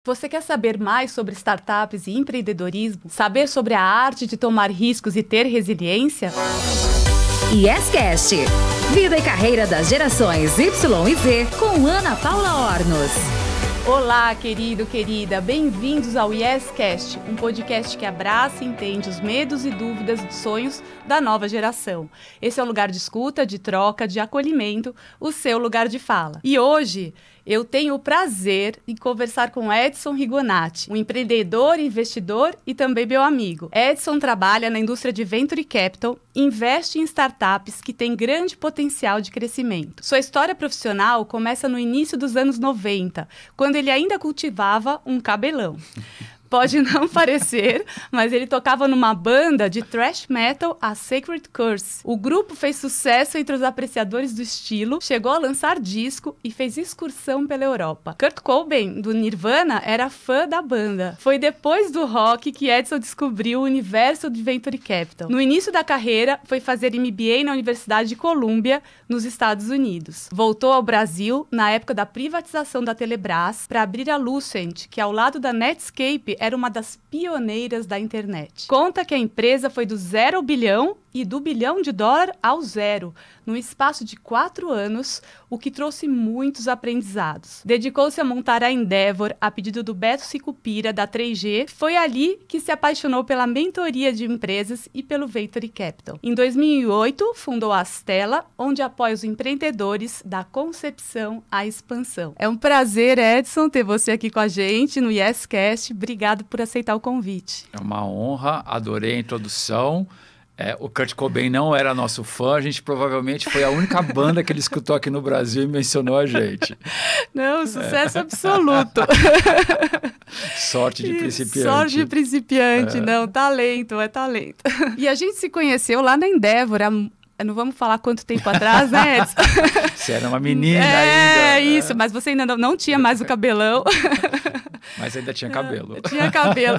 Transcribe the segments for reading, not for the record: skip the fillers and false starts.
Você quer saber mais sobre startups e empreendedorismo? Saber sobre a arte de tomar riscos e ter resiliência? YesCast. Vida e carreira das gerações Y e Z com Ana Paula Ornos. Olá, querido, querida. Bem-vindos ao YesCast, um podcast que abraça e entende os medos e dúvidas de sonhos da nova geração. Esse é um lugar de escuta, de troca, de acolhimento, o seu lugar de fala. E hoje eu tenho o prazer de conversar com Edson Rigonati, um empreendedor, investidor e também meu amigo. Edson trabalha na indústria de Venture Capital, investe em startups que têm grande potencial de crescimento. Sua história profissional começa no início dos anos 90, quando ele ainda cultivava um cabelão. Pode não parecer, mas ele tocava numa banda de thrash metal, a Sacred Curse. O grupo fez sucesso entre os apreciadores do estilo, chegou a lançar disco e fez excursão pela Europa. Kurt Cobain, do Nirvana, era fã da banda. Foi depois do rock que Edson descobriu o universo de Venture Capital. No início da carreira, foi fazer MBA na Universidade de Columbia, nos Estados Unidos. Voltou ao Brasil na época da privatização da Telebrás para abrir a Lucent, que ao lado da Netscape era uma das pioneiras da internet. Conta que a empresa foi do 0 ao bilhão e do $1 bilhão ao 0, num espaço de 4 anos, o que trouxe muitos aprendizados. Dedicou-se a montar a Endeavor a pedido do Beto Sicupira, da 3G. Foi ali que se apaixonou pela mentoria de empresas e pelo Venture Capital. Em 2008, fundou a Astela, onde apoia os empreendedores da concepção à expansão. É um prazer, Edson, ter você aqui com a gente no YesCast. Obrigado por aceitar o convite. É uma honra, adorei a introdução. O Kurt Cobain não era nosso fã, a gente provavelmente foi a única banda que ele escutou aqui no Brasil e mencionou a gente. Não, sucesso absoluto. Sorte de principiante. Sorte de principiante, não, talento, é talento. E a gente se conheceu lá na Endeavor, não vamos falar quanto tempo atrás, né, Edson? Você era uma menina ainda. É, isso, mas você ainda não tinha mais o cabelão. Mas ainda tinha cabelo. Tinha cabelo.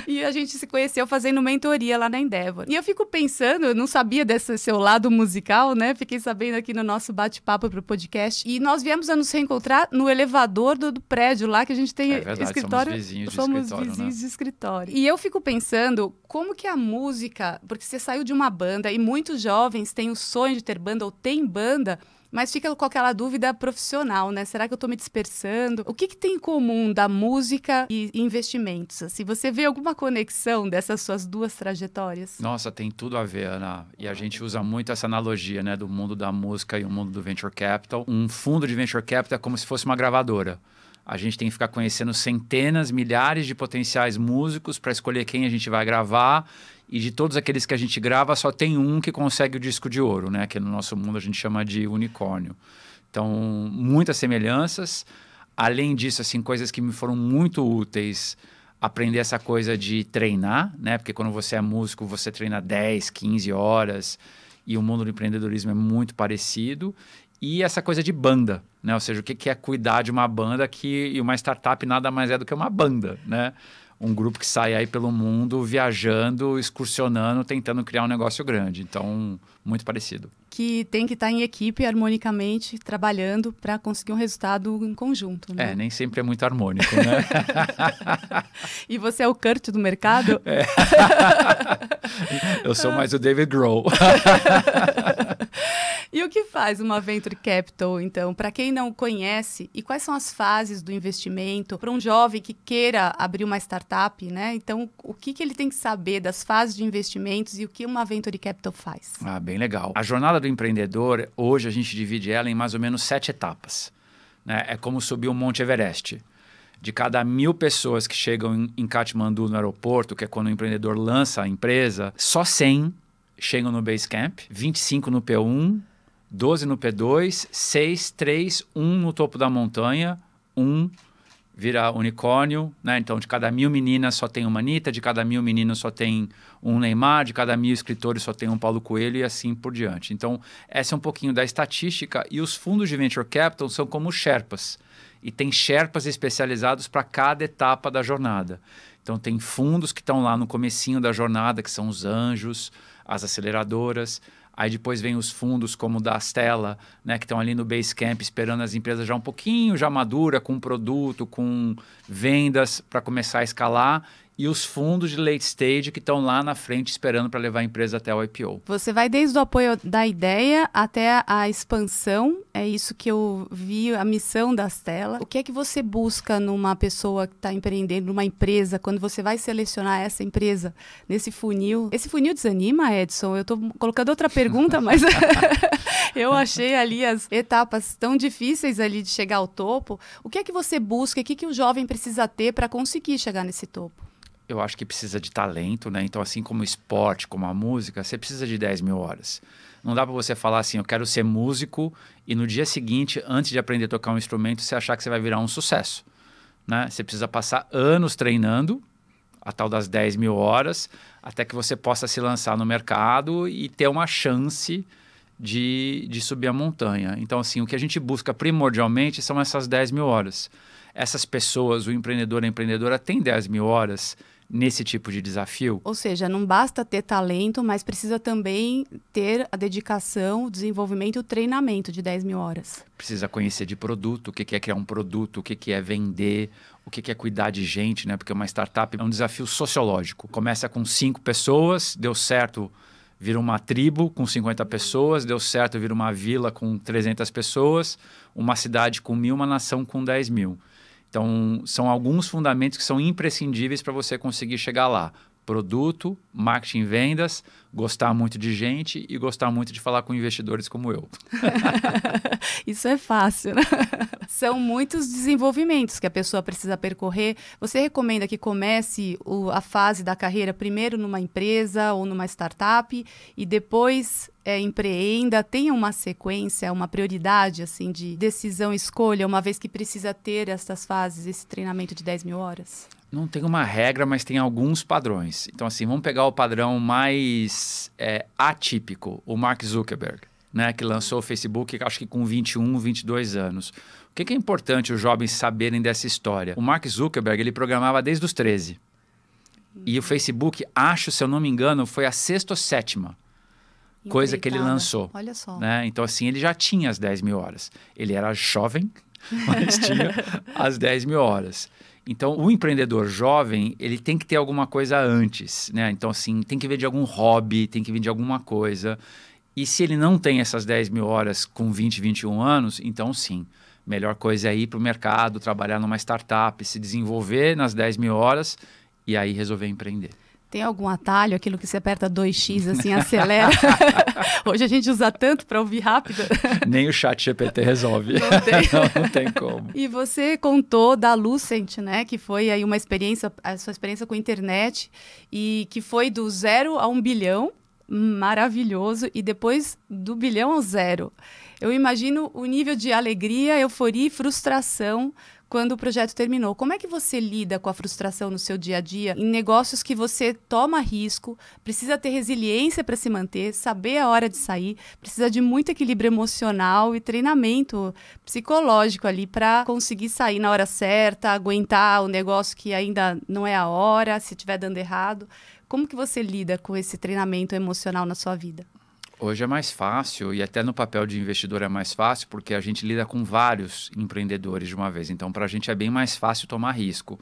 E a gente se conheceu fazendo mentoria lá na Endeavor. E eu fico pensando, eu não sabia desse seu lado musical, né? Fiquei sabendo aqui no nosso bate-papo pro podcast. E nós viemos a nos reencontrar no elevador do prédio lá, que a gente tem escritório. Somos vizinhos de escritório. E eu fico pensando, como que a música... Porque você saiu de uma banda e muitos jovens têm o sonho de ter banda ou têm banda... Mas fica com aquela dúvida profissional, né? Será que eu estou me dispersando? O que tem em comum da música e investimentos? Assim, você vê alguma conexão dessas suas duas trajetórias? Nossa, tem tudo a ver, Ana. E a gente usa muito essa analogia, né? Do mundo da música e o mundo do Venture Capital. Um fundo de Venture Capital é como se fosse uma gravadora. A gente tem que ficar conhecendo centenas, milhares de potenciais músicos para escolher quem a gente vai gravar. E de todos aqueles que a gente grava, só tem um que consegue o disco de ouro, né? Que no nosso mundo a gente chama de unicórnio. Então, muitas semelhanças. Além disso, assim, coisas que me foram muito úteis. Aprender essa coisa de treinar, né? Porque quando você é músico, você treina 10, 15 horas. E o mundo do empreendedorismo é muito parecido. E essa coisa de banda, né? Ou seja, o que é cuidar de uma banda e uma startup nada mais é do que uma banda, né? Um grupo que sai aí pelo mundo, viajando, excursionando, tentando criar um negócio grande. Então, muito parecido. Que tem que estar em equipe, harmonicamente, trabalhando para conseguir um resultado em conjunto, né? Nem sempre é muito harmônico, né? E você é o Kurt do mercado? Eu sou mais o David Grohl. E o que faz uma Venture Capital, então? Para quem não conhece, e quais são as fases do investimento para um jovem que queira abrir uma startup, né? Então, o que ele tem que saber das fases de investimentos e o que uma Venture Capital faz? Bem legal. A jornada do empreendedor, hoje a gente divide ela em mais ou menos 7 etapas, né? É como subir o Monte Everest. De cada 1.000 pessoas que chegam em Katmandu, no aeroporto, que é quando o empreendedor lança a empresa, só 100 chegam no Basecamp, 25 no P1, 12 no P2, 6, 3, 1 no topo da montanha, 1 vira unicórnio, né? Então, de cada 1.000 meninas só tem uma Anitta, de cada 1.000 meninos só tem um Neymar, de cada 1.000 escritores só tem um Paulo Coelho e assim por diante. Então, essa é um pouquinho da estatística e os fundos de Venture Capital são como Sherpas. E tem Sherpas especializados para cada etapa da jornada. Então, tem fundos que estão lá no comecinho da jornada, que são os anjos, as aceleradoras. Aí depois vem os fundos como o da Astela, né, que estão ali no Basecamp esperando as empresas já um pouquinho já madura, com produto, com vendas para começar a escalar. E os fundos de late stage que estão lá na frente esperando para levar a empresa até o IPO. Você vai desde o apoio da ideia até a expansão. É isso que eu vi, a missão da Astela. O que é que você busca numa pessoa que está empreendendo, numa empresa, quando você vai selecionar essa empresa nesse funil? Esse funil desanima, Edson? Eu estou colocando outra pergunta, mas eu achei ali as etapas tão difíceis ali de chegar ao topo. O que é que você busca? O que que o jovem precisa ter para conseguir chegar nesse topo? Eu acho que precisa de talento, né? Então, assim como o esporte, como a música, você precisa de 10 mil horas. Não dá para você falar assim, eu quero ser músico e no dia seguinte, antes de aprender a tocar um instrumento, você achar que você vai virar um sucesso, né? Você precisa passar anos treinando, a tal das 10 mil horas, até que você possa se lançar no mercado e ter uma chance de subir a montanha. Então, assim, o que a gente busca primordialmente são essas 10 mil horas. Essas pessoas, o empreendedor, a empreendedora, tem 10 mil horas nesse tipo de desafio. Ou seja, não basta ter talento, mas precisa também ter a dedicação, o desenvolvimento e o treinamento de 10 mil horas. Precisa conhecer de produto, o que é criar um produto, o que é vender, o que é cuidar de gente, né? Porque uma startup é um desafio sociológico. Começa com 5 pessoas, deu certo, vira uma tribo com 50 pessoas, deu certo, vira uma vila com 300 pessoas, uma cidade com 1.000, uma nação com 10 mil. Então, são alguns fundamentos que são imprescindíveis para você conseguir chegar lá. Produto, marketing e vendas, gostar muito de gente e gostar muito de falar com investidores como eu. Isso é fácil, né? São muitos desenvolvimentos que a pessoa precisa percorrer. Você recomenda que comece a fase da carreira primeiro numa empresa ou numa startup e depois empreenda? Tenha uma sequência, uma prioridade assim, de decisão e escolha, uma vez que precisa ter essas fases, esse treinamento de 10 mil horas? Não tem uma regra, mas tem alguns padrões. Então, assim, vamos pegar o padrão mais atípico, o Mark Zuckerberg, né, que lançou o Facebook, acho que com 21, 22 anos. O que é importante os jovens saberem dessa história? O Mark Zuckerberg, ele programava desde os 13. E o Facebook, acho, se eu não me engano, foi a 6ª ou 7ª coisa que ele lançou. Olha só. Né? Então, assim, ele já tinha as 10 mil horas. Ele era jovem, mas tinha as 10 mil horas. Então, o empreendedor jovem, ele tem que ter alguma coisa antes, né? Então, assim, tem que vir de algum hobby, tem que vir de alguma coisa. E se ele não tem essas 10 mil horas com 20, 21 anos, então sim, melhor coisa é ir para o mercado, trabalhar numa startup, se desenvolver nas 10 mil horas e aí resolver empreender. Tem algum atalho, aquilo que você aperta 2x, assim, acelera? Hoje a gente usa tanto para ouvir rápido. Nem o chat GPT resolve. Não tem. Não tem como. E você contou da Lucent, né? Que foi aí uma experiência, a sua experiência com a internet, e que foi do 0 a 1 bilhão, maravilhoso, e depois do bilhão ao 0. Eu imagino o nível de alegria, euforia e frustração quando o projeto terminou. Como é que você lida com a frustração no seu dia a dia, em negócios que você toma risco, precisa ter resiliência para se manter, saber a hora de sair, precisa de muito equilíbrio emocional e treinamento psicológico ali para conseguir sair na hora certa, aguentar o negócio que ainda não é a hora, se estiver dando errado. Como que você lida com esse treinamento emocional na sua vida? Hoje é mais fácil, e até no papel de investidor é mais fácil, porque a gente lida com vários empreendedores de uma vez. Então, para a gente é bem mais fácil tomar risco.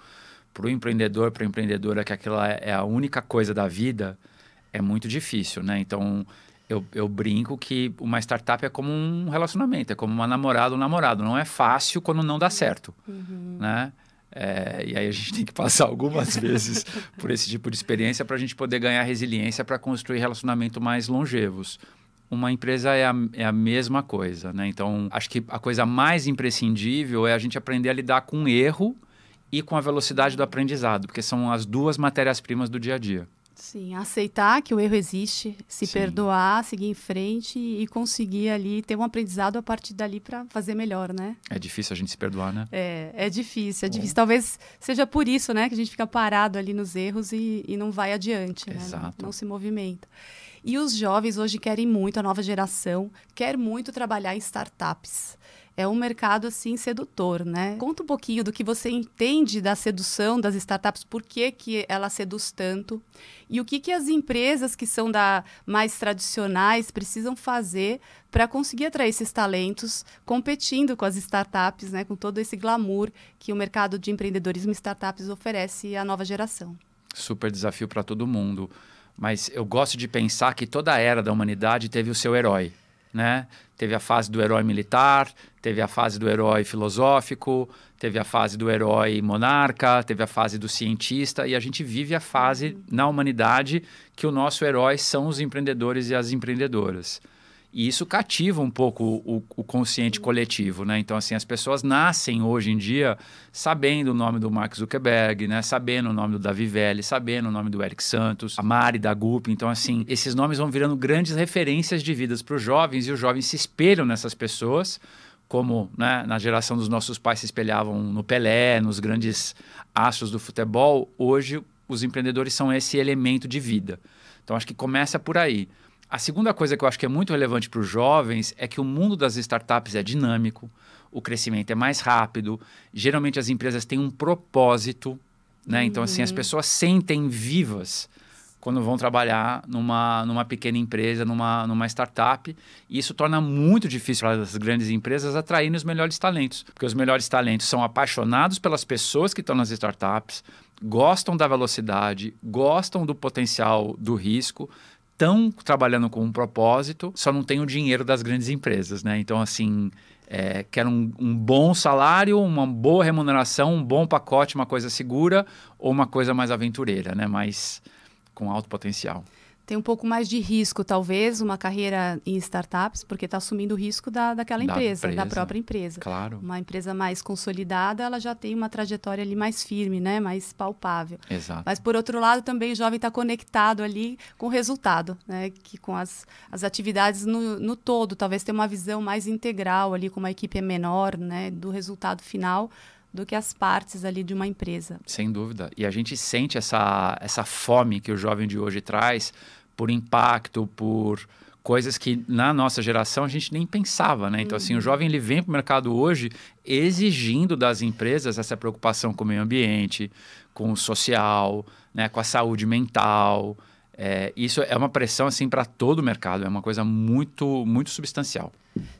Para o empreendedor, para a empreendedora, que aquela é a única coisa da vida, é muito difícil, né? Então, eu brinco que uma startup é como um relacionamento, é como uma namorada ou um namorado. Não é fácil quando não dá certo, né? E aí a gente tem que passar algumas vezes por esse tipo de experiência para a gente poder ganhar resiliência para construir relacionamentos mais longevos. Uma empresa é a mesma coisa, né? Então, acho que a coisa mais imprescindível é a gente aprender a lidar com o erro e com a velocidade do aprendizado, porque são as duas matérias-primas do dia a dia. Sim, aceitar que o erro existe, se perdoar, seguir em frente e conseguir ali ter um aprendizado a partir dali para fazer melhor, né? É difícil a gente se perdoar, né? É difícil, é difícil. Talvez seja por isso, né, que a gente fica parado ali nos erros e não vai adiante, Exato. Né? Não se movimenta. E os jovens hoje querem muito, a nova geração quer muito trabalhar em startups. é um mercado assim sedutor, né? Conta um pouquinho do que você entende da sedução das startups, por que ela seduz tanto e o que as empresas que são mais tradicionais precisam fazer para conseguir atrair esses talentos competindo com as startups, né? Com todo esse glamour que o mercado de empreendedorismo e startups oferece à nova geração. Super desafio para todo mundo. Mas eu gosto de pensar que toda a era da humanidade teve o seu herói, né? Teve a fase do herói militar, teve a fase do herói filosófico, teve a fase do herói monarca, teve a fase do cientista, e a gente vive a fase na humanidade que o nosso herói são os empreendedores e as empreendedoras. E isso cativa um pouco o consciente coletivo, né? Então, assim, as pessoas nascem hoje em dia sabendo o nome do Mark Zuckerberg, né? Sabendo o nome do Davi Vélez, sabendo o nome do Eric Santos, a Mari da Gup. Então, assim, esses nomes vão virando grandes referências de vidas para os jovens, e os jovens se espelham nessas pessoas, como, né, na geração dos nossos pais se espelhavam no Pelé, nos grandes astros do futebol. Hoje, os empreendedores são esse elemento de vida. Então, acho que começa por aí. A segunda coisa que eu acho que é muito relevante para os jovens é que o mundo das startups é dinâmico, o crescimento é mais rápido, geralmente as empresas têm um propósito, né? Então, assim, as pessoas sentem vivas quando vão trabalhar numa pequena empresa, numa startup, e isso torna muito difícil para as grandes empresas atraírem os melhores talentos, porque os melhores talentos são apaixonados pelas pessoas que estão nas startups, gostam da velocidade, gostam do potencial do risco, estão trabalhando com um propósito, só não tem o dinheiro das grandes empresas, né? Então, assim, quer um bom salário, uma boa remuneração, um bom pacote, uma coisa segura, ou uma coisa mais aventureira, né? Mas com alto potencial. Tem um pouco mais de risco, talvez, uma carreira em startups, porque está assumindo o risco daquela empresa, da própria empresa. Claro. Uma empresa mais consolidada, ela já tem uma trajetória ali mais firme, né? Mais palpável. Exato. Mas, por outro lado, também o jovem está conectado ali com o resultado, né? Que com as atividades no todo, talvez tenha uma visão mais integral ali, como a equipe é menor, né? Do resultado final, do que as partes ali de uma empresa. Sem dúvida. E a gente sente essa fome que o jovem de hoje traz por impacto, por coisas que na nossa geração a gente nem pensava, né? Então, assim, o jovem ele vem para o mercado hoje exigindo das empresas essa preocupação com o meio ambiente, com o social, né? Com a saúde mental. Isso é uma pressão, assim, para todo o mercado. É uma coisa muito, muito substancial.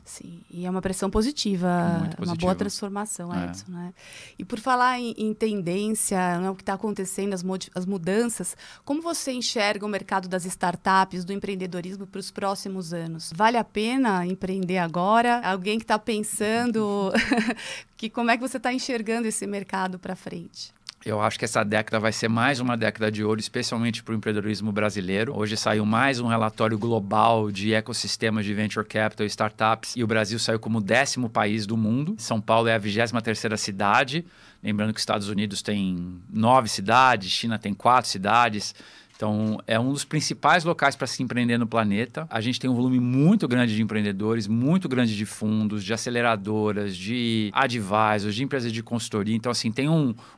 Sim, e é uma pressão positiva, uma boa transformação, Edson, né? E por falar em tendência, né, o que está acontecendo, as mudanças, como você enxerga o mercado das startups, do empreendedorismo para os próximos anos? Vale a pena empreender agora? Alguém que está pensando, como é que você está enxergando esse mercado para frente? Eu acho que essa década vai ser mais uma década de ouro, especialmente para o empreendedorismo brasileiro. Hoje saiu mais um relatório global de ecossistemas de venture capital e startups, e o Brasil saiu como o 10º país do mundo. São Paulo é a 23ª cidade. Lembrando que os Estados Unidos tem 9 cidades, China tem 4 cidades. Então, é um dos principais locais para se empreender no planeta. A gente tem um volume muito grande de empreendedores, muito grande de fundos, de aceleradoras, de advisors, de empresas de consultoria. Então, assim, tem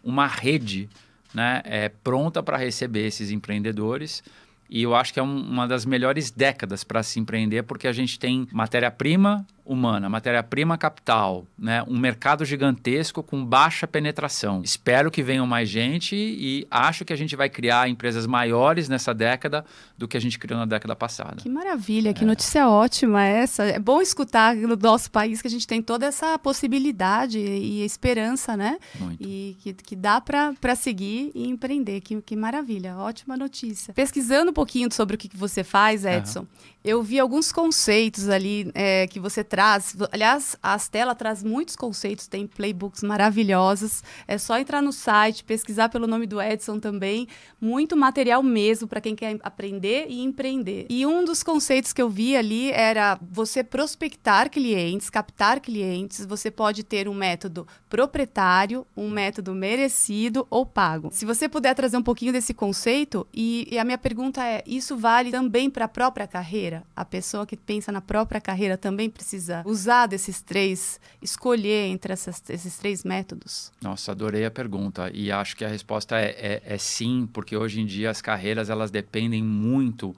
uma rede, né, pronta para receber esses empreendedores. E eu acho que é uma das melhores décadas para se empreender, porque a gente tem matéria-prima humana, matéria-prima capital, né? Um mercado gigantesco com baixa penetração. Espero que venham mais gente e acho que a gente vai criar empresas maiores nessa década do que a gente criou na década passada. Que maravilha, que notícia ótima essa. É bom escutar no nosso país que a gente tem toda essa possibilidade e esperança, né? Muito. E que dá para seguir e empreender. Que maravilha, ótima notícia. Pesquisando um pouquinho sobre o que você faz, Edson, eu vi alguns conceitos ali que você traz. Aliás, a Astela traz muitos conceitos, tem playbooks maravilhosos. É só entrar no site, pesquisar pelo nome do Edson também. Muito material mesmo para quem quer aprender e empreender. E um dos conceitos que eu vi ali era você prospectar clientes, captar clientes. Você pode ter um método proprietário, um método merecido ou pago. Se você puder trazer um pouquinho desse conceito, e a minha pergunta é, isso vale também para a própria carreira? A pessoa que pensa na própria carreira também precisa usar desses três, escolher entre esses três métodos? Nossa, adorei a pergunta e acho que a resposta é sim, porque hoje em dia as carreiras elas dependem muito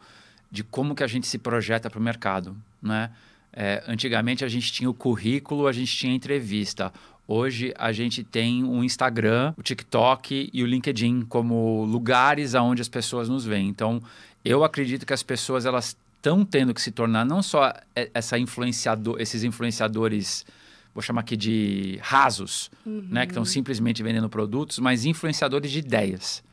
de como que a gente se projeta para o mercado, né? Antigamente a gente tinha o currículo, a gente tinha a entrevista. Hoje a gente tem o Instagram, o TikTok e o LinkedIn como lugares onde as pessoas nos veem. Então, eu acredito que as pessoas elas estão tendo que se tornar não só esses influenciadores, vou chamar aqui de rasos, né, que estão simplesmente vendendo produtos, mas influenciadores de ideias.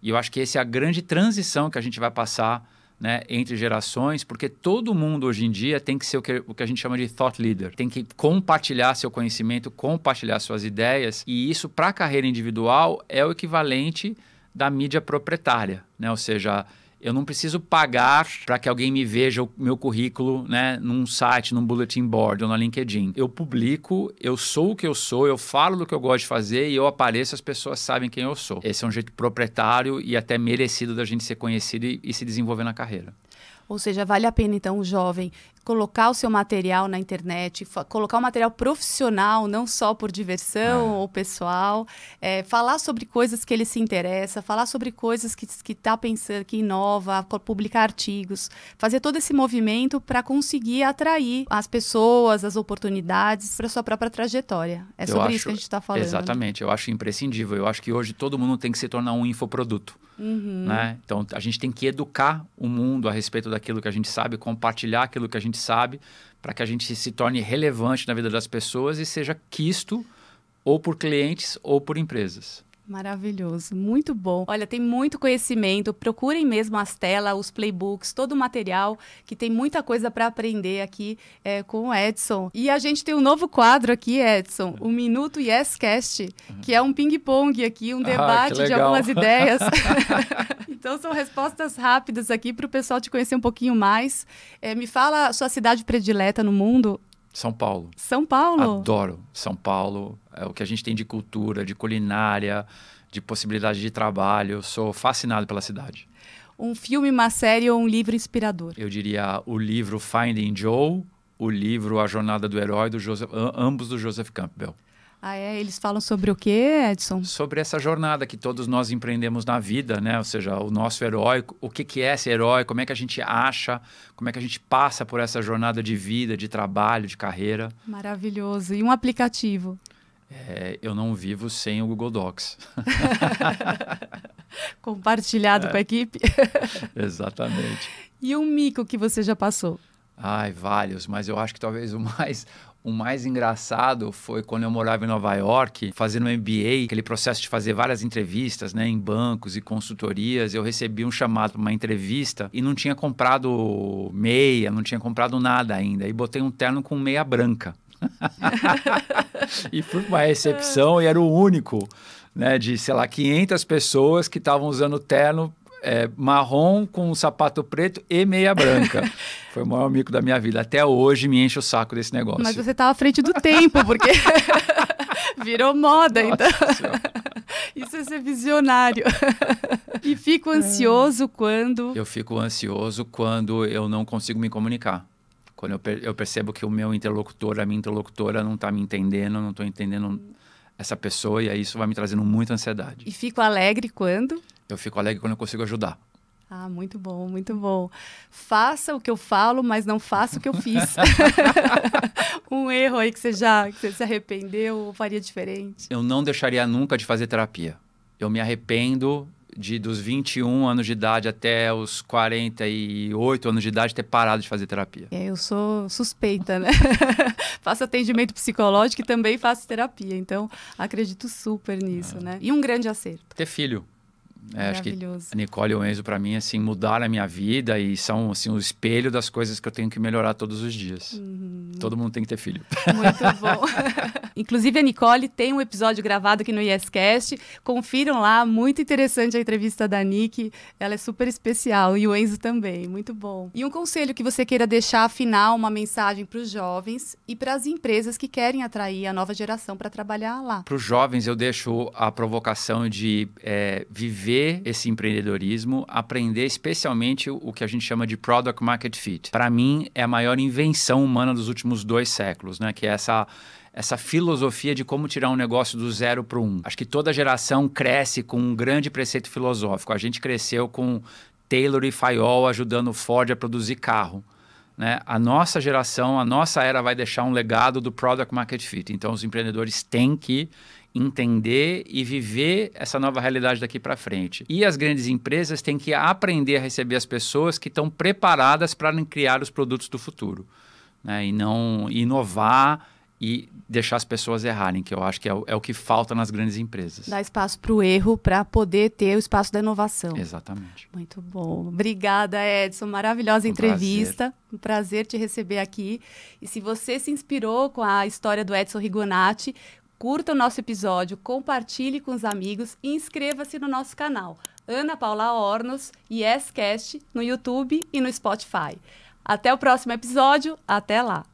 E eu acho que essa é a grande transição que a gente vai passar, né, entre gerações, porque todo mundo hoje em dia tem que ser o que a gente chama de thought leader. Tem que compartilhar seu conhecimento, compartilhar suas ideias, e isso para a carreira individual é o equivalente da mídia proprietária, né? Ou seja, eu não preciso pagar para que alguém me veja o meu currículo, né, num site, num bulletin board ou na LinkedIn. Eu publico, eu sou o que eu sou, eu falo do que eu gosto de fazer e eu apareço, as pessoas sabem quem eu sou. Esse é um jeito proprietário e até merecido da gente ser conhecido e se desenvolver na carreira. Ou seja, vale a pena, então, o jovem colocar o seu material na internet, colocar um material profissional, não só por diversão ou pessoal, falar sobre coisas que ele se interessa, falar sobre coisas que está pensando, que inova, publicar artigos, fazer todo esse movimento para conseguir atrair as pessoas, as oportunidades para sua própria trajetória. É sobre isso que a gente está falando. Exatamente, eu acho imprescindível. Eu acho que hoje todo mundo tem que se tornar um infoproduto. Né? Então, a gente tem que educar o mundo a respeito daquilo que a gente sabe, compartilhar aquilo que a gente sabe, para que a gente se torne relevante na vida das pessoas e seja quisto ou por clientes ou por empresas. Maravilhoso, muito bom. Olha, tem muito conhecimento, procurem mesmo as telas, os playbooks, todo o material, que tem muita coisa para aprender aqui com o Edson. E a gente tem um novo quadro aqui, Edson, o Minuto YesCast, que é um ping-pong aqui, um debate de algumas ideias. Então, são respostas rápidas aqui para o pessoal te conhecer um pouquinho mais. Me fala a sua cidade predileta no mundo. São Paulo. São Paulo? Adoro São Paulo. É o que a gente tem de cultura, de culinária, de possibilidade de trabalho. Eu sou fascinado pela cidade. Um filme, uma série ou um livro inspirador? Eu diria o livro Finding Joe, o livro A Jornada do Herói, ambos do Joseph Campbell. Ah, eles falam sobre o quê, Edson? Sobre essa jornada que todos nós empreendemos na vida, né? Ou seja, o nosso herói, o que é esse herói, como é que a gente acha, como é que a gente passa por essa jornada de vida, de trabalho, de carreira. Maravilhoso. E um aplicativo? Eu não vivo sem o Google Docs. Compartilhado com a equipe? Exatamente. E um mico que você já passou? Ai, vários, mas eu acho que talvez o mais engraçado foi quando eu morava em Nova York, fazendo um MBA, aquele processo de fazer várias entrevistas, né, em bancos e consultorias. Eu recebi um chamado para uma entrevista e não tinha comprado meia, não tinha comprado nada ainda. E botei um terno com meia branca. E fui para uma recepção e era o único, né, de, sei lá, 500 pessoas que estavam usando terno marrom com um sapato preto e meia branca. Foi o maior mico da minha vida. Até hoje me enche o saco desse negócio. Mas você estava à frente do tempo, porque virou moda, então. Isso é ser visionário. E fico ansioso quando... Eu fico ansioso quando eu não consigo me comunicar. Quando eu percebo que o meu interlocutor, a minha interlocutora não está me entendendo, não estou entendendo essa pessoa, e aí isso vai me trazendo muita ansiedade. E fico alegre quando... Eu fico alegre quando eu consigo ajudar. Ah, muito bom, muito bom. Faça o que eu falo, mas não faça o que eu fiz. Um erro aí que você se arrependeu ou faria diferente? Eu não deixaria nunca de fazer terapia. Eu me arrependo dos 21 anos de idade até os 48 anos de idade ter parado de fazer terapia. Eu sou suspeita, né? Faço atendimento psicológico e também faço terapia. Então, acredito super nisso, né? E um grande acerto. Ter filho. Acho que a Nicole e o Enzo, para mim, assim, mudaram a minha vida e são assim, o espelho das coisas que eu tenho que melhorar todos os dias. Todo mundo tem que ter filho. Muito bom. Inclusive, a Nicole tem um episódio gravado aqui no YesCast. Confiram lá, muito interessante a entrevista da Nick. Ela é super especial e o Enzo também, muito bom. E um conselho que você queira deixar, afinal, uma mensagem para os jovens e para as empresas que querem atrair a nova geração para trabalhar lá. Para os jovens, eu deixo a provocação de viver esse empreendedorismo, aprender especialmente o que a gente chama de Product Market Fit. Para mim, é a maior invenção humana dos últimos 2 séculos, né? Que é essa filosofia de como tirar um negócio do 0 para o 1. Acho que toda geração cresce com um grande preceito filosófico. A gente cresceu com Taylor e Fayol ajudando o Ford a produzir carro. né, a nossa geração, a nossa era vai deixar um legado do Product Market Fit. Então, os empreendedores têm que entender e viver essa nova realidade daqui para frente. E as grandes empresas têm que aprender a receber as pessoas que estão preparadas para criar os produtos do futuro, né? E não inovar e deixar as pessoas errarem, que eu acho que é o que falta nas grandes empresas. Dar espaço para o erro, para poder ter o espaço da inovação. Exatamente. Muito bom. Obrigada, Edson. Maravilhosa entrevista. Um prazer te receber aqui. E se você se inspirou com a história do Edson Rigonati, curta o nosso episódio, compartilhe com os amigos e inscreva-se no nosso canal. Ana Paula Hornos e YesCast no YouTube e no Spotify. Até o próximo episódio. Até lá.